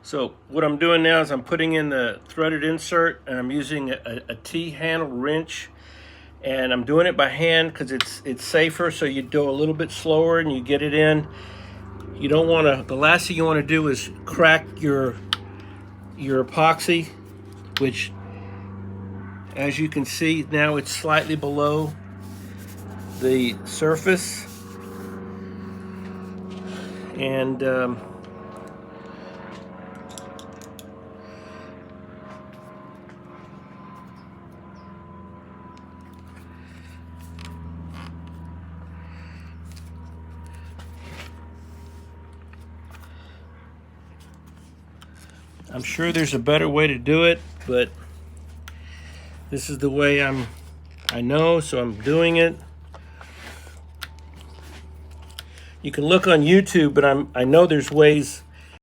So what I'm doing now is I'm putting in the threaded insert, and I'm using a T-handle wrench, and I'm doing it by hand because it's safer. So you do a little bit slower and you get it in. You don't want to. The last thing you want to do is crack your epoxy, which, as you can see now, it's slightly below the surface, and I'm sure there's a better way to do it, but this is the way I know, so I'm doing it. You can look on YouTube, but I know there's ways